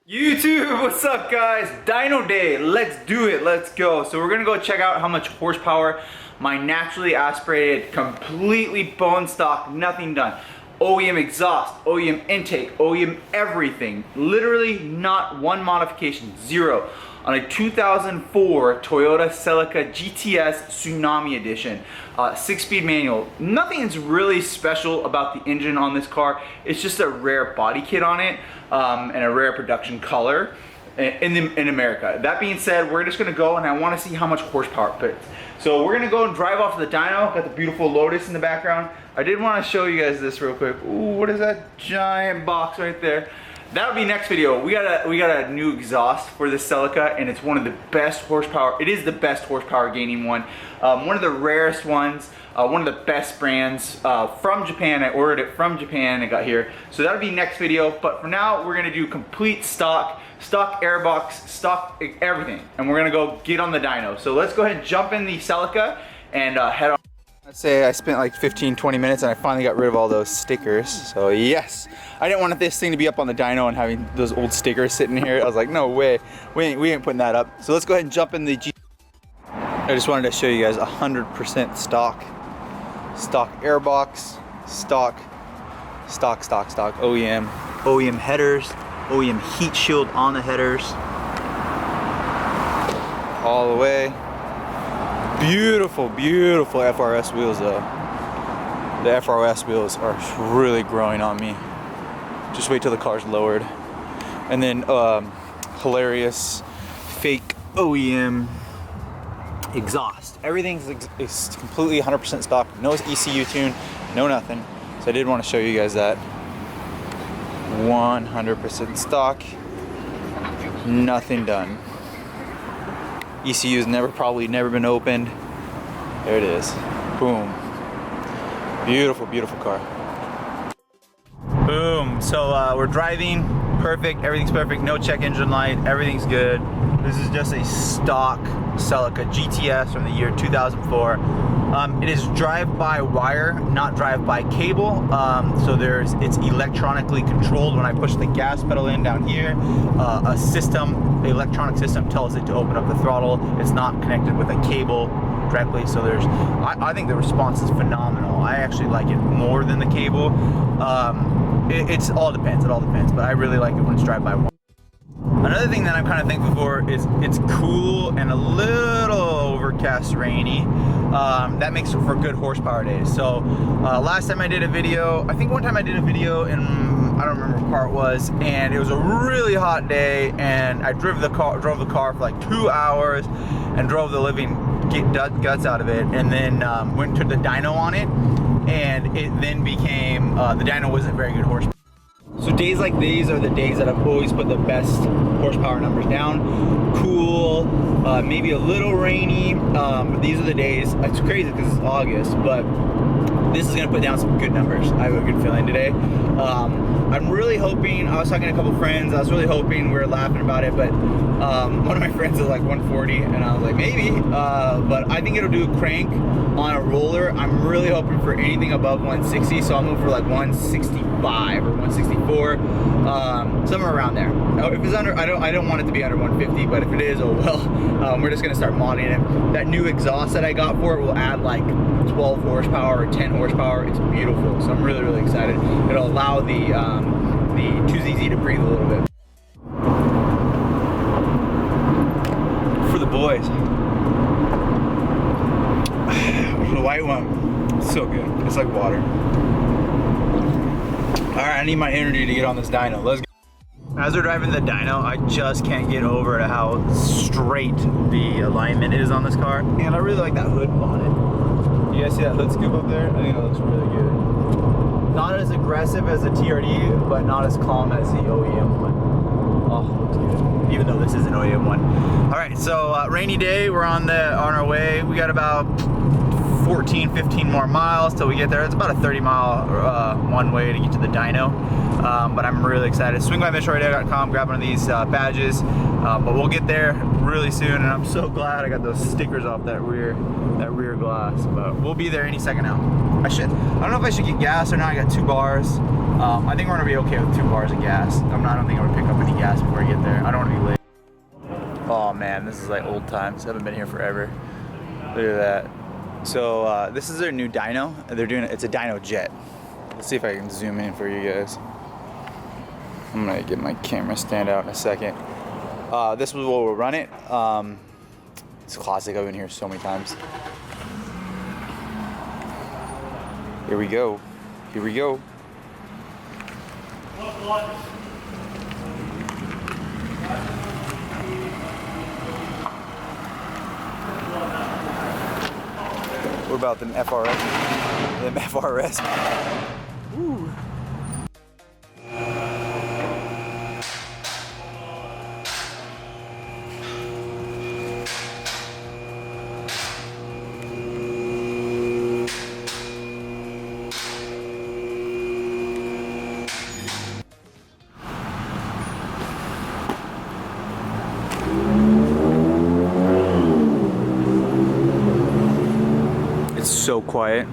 YouTube, what's up guys? Dyno day, let's do it, let's go. So we're gonna go check out how much horsepower my naturally aspirated, completely bone stock, nothing done. OEM exhaust, OEM intake, OEM everything. Literally not one modification, zero. On a 2004 Toyota Celica GTS Tsunami Edition. 6-speed manual. Nothing's really special about the engine on this car. It's just a rare body kit on it and a rare production color in America. That being said, we're just gonna go and I wanna see how much horsepower it puts. So we're gonna go and drive off to the dyno. Got the beautiful Lotus in the background. I did wanna show you guys this real quick. Ooh, what is that giant box right there? That'll be next video. We got a new exhaust for this Celica, and it's one of the best horsepower. It is the best horsepower gaining one. One of the rarest ones. One of the best brands from Japan. I ordered it from Japan. It got here. So that'll be next video. But for now, we're gonna do complete stock airbox, stock everything, and we're gonna go get on the dyno. So let's go ahead and jump in the Celica and head on. Let's say I spent like 15-20 minutes and I finally got rid of all those stickers. So yes, I didn't want this thing to be up on the dyno and having those old stickers sitting here. I was like, no way, we ain't putting that up. So let's go ahead and jump in the G. I just wanted to show you guys 100% stock airbox, stock OEM headers, OEM heat shield on the headers, all the way. Beautiful FRS wheels though. The FRS wheels are really growing on me. Just wait till the car's lowered. And then hilarious fake OEM exhaust. Everything's is completely 100% stock. No ECU tune, no nothing. So I did want to show you guys that. 100% stock. Nothing done. ECU's probably never been opened. There it is. Boom. Beautiful car. Boom. So we're driving. Perfect. Everything's perfect. No check engine light. Everything's good. This is just a stock Celica GTS from the year 2004. It is drive-by-wire, not drive-by-cable. So it's electronically controlled. When I push the gas pedal in down here, the electronic system tells it to open up the throttle. It's not connected with a cable directly. So I think the response is phenomenal. I actually like it more than the cable. It all depends. But I really like it when it's drive-by-wire. Another thing that I'm kind of thankful for is it's cool and a little overcast, rainy. That makes it for good horsepower days. So last time I did a video, I think one time I did a video in, I don't remember what part it was, and it was a really hot day, and I drove the car for like 2 hours and drove the living guts out of it, and then went to the dyno on it, and it then became, the dyno wasn't very good horsepower. So days like these are the days that I've always put the best horsepower numbers down. Cool, maybe a little rainy, but these are the days. It's crazy because it's August, but this is gonna put down some good numbers. I have a good feeling today. I'm really hoping, I was talking to a couple friends, I was really hoping, we were laughing about it, but one of my friends is like 140, and I was like, maybe, but I think it'll do a crank on a roller. I'm really hoping for anything above 160, so I'll move for like 165 or 164, somewhere around there. If it's under, I don't want it to be under 150, but if it is, oh well. We're just gonna start modding it. That new exhaust that I got for it will add like 12 horsepower or 10 horsepower. It's beautiful, so I'm really excited. It'll allow the 2ZZ to breathe a little bit. For the boys. The white one, so good. It's like water. All right, I need my energy to get on this dyno. Let's go. As we're driving the dyno, I just can't get over how straight the alignment is on this car. And I really like that hood on it. You guys see that hood scoop up there? I think it looks really good. Not as aggressive as a TRD, but not as calm as the OEM one. Oh, looks good. Even though this is an OEM one. All right, so rainy day. We're on our way. We got about 14, 15 more miles till we get there. It's about a 30-mile one way to get to the dyno. But I'm really excited. Swing by MITCHDORE.COMHOW, grab one of these badges. But we'll get there really soon, and I'm so glad I got those stickers off that rear glass. But we'll be there any second now. I don't know if I should get gas or not. I got 2 bars. I think we're gonna be okay with 2 bars of gas. I don't think I'm gonna pick up any gas before I get there. I don't want to be late. Oh man, this is like old times. I haven't been here forever. Look at that. So this is their new dyno. It's a dyno jet. Let's see if I can zoom in for you guys. I'm gonna get my camera stand out in a second. This was what we'll run it. It's classic. I've been here so many times. Here we go. Here we go. What about them FRS? Them FRS. Woo. So quiet.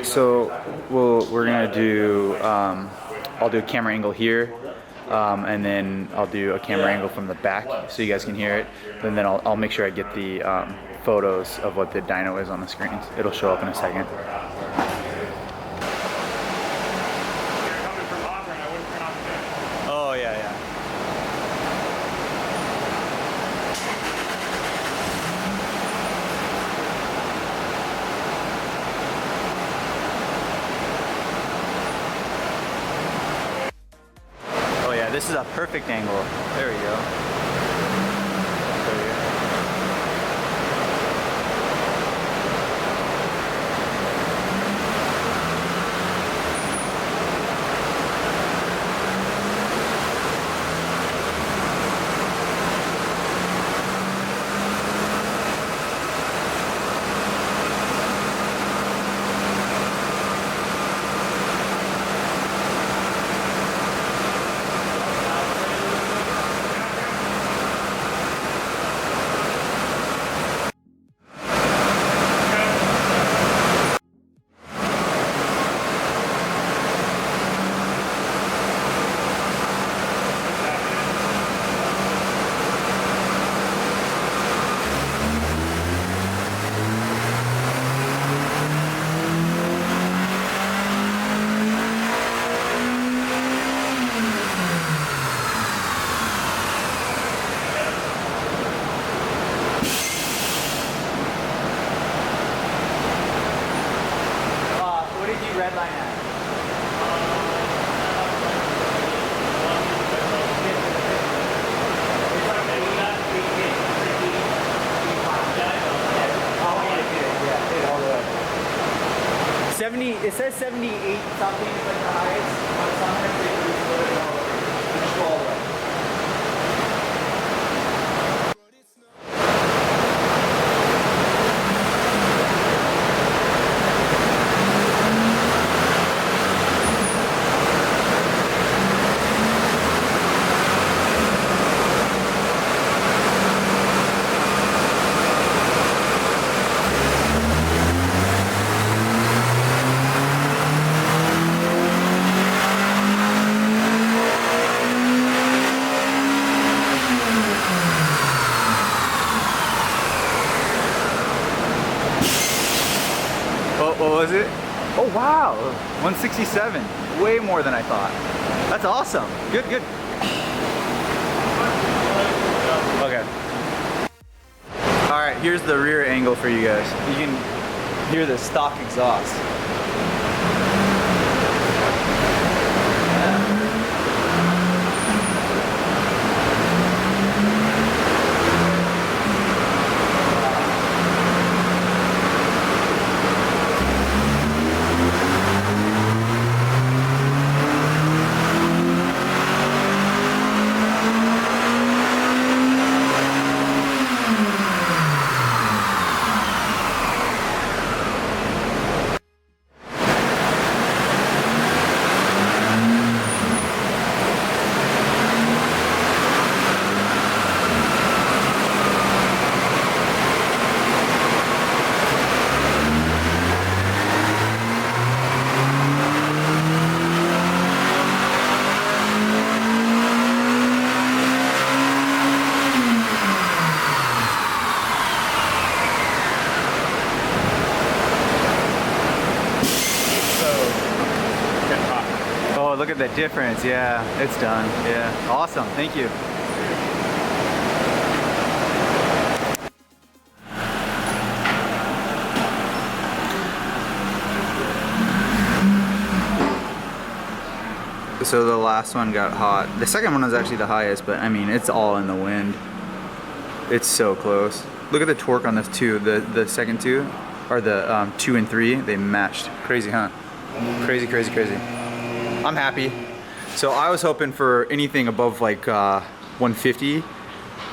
So we're gonna do, I'll do a camera angle here, and then I'll do a camera angle from the back so you guys can hear it. And then I'll make sure I get the photos of what the dyno is on the screens. It'll show up in a second. Oh yeah, yeah. This is a perfect angle. There we go. It says 78 something is like the highest, but sometimes they lose a little bit all over. Just go all the way. What was it? Oh wow, 167. Way more than I thought. That's awesome. Good, good. Okay. All right, here's the rear angle for you guys. You can hear the stock exhaust. Look at the difference. Yeah, it's done. Yeah, awesome. Thank you. So the last one got hot. The second one was actually the highest, but I mean, it's all in the wind. It's so close. Look at the torque on this two. The second two, or the 2 and 3, they matched. Crazy, huh? Crazy, crazy, crazy. I'm happy. So I was hoping for anything above like 150,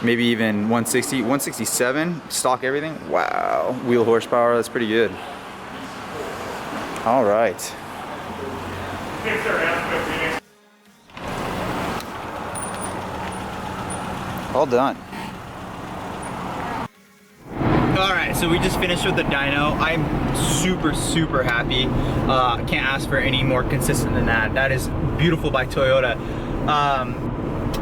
maybe even 160, 167, stock everything. Wow, wheel horsepower, that's pretty good. All right. All done. Alright, so we just finished with the dyno. I'm super, super happy. I can't ask for any more consistent than that. That is beautiful by Toyota.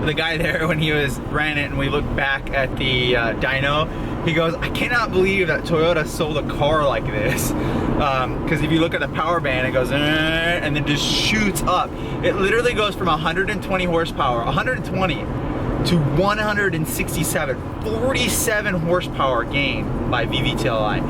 The guy there, when he ran it and we looked back at the dyno, he goes, I cannot believe that Toyota sold a car like this. Because if you look at the power band, it goes, and then just shoots up. It literally goes from 120 horsepower, 120 to 167, 47 horsepower gain by VVTLI.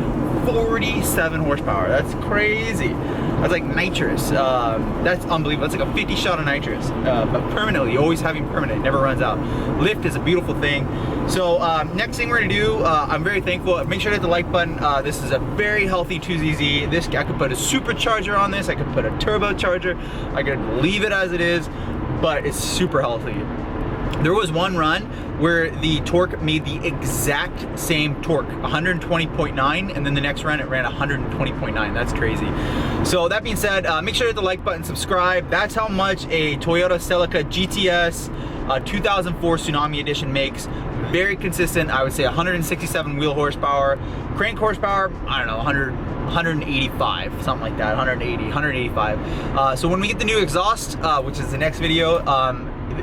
47 horsepower, that's crazy. That's like nitrous. That's unbelievable. That's like a 50 shot of nitrous, but permanently, always having permanent, it never runs out. Lift is a beautiful thing. So next thing we're gonna do, I'm very thankful. Make sure to hit the like button. This is a very healthy 2ZZ. This, I could put a supercharger on this. I could put a turbocharger. I could leave it as it is, but it's super healthy. There was one run where the torque made the exact same torque, 120.9, and then the next run it ran 120.9. That's crazy. So that being said, make sure to hit the like button, subscribe. That's how much a Toyota Celica GTS 2004 Tsunami Edition makes. Very consistent, I would say 167 wheel horsepower. Crank horsepower, I don't know, 185, something like that, 180, 185. So when we get the new exhaust, which is the next video,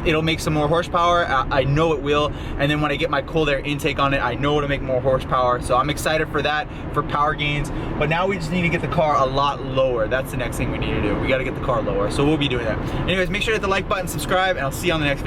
it'll make some more horsepower. I know it will. And then when I get my cold air intake on it, I know it'll make more horsepower. So I'm excited for that, for power gains. But now we just need to get the car a lot lower. That's the next thing we need to do. We got to get the car lower. So we'll be doing that. Anyways, make sure to hit the like button, subscribe, and I'll see you on the next video.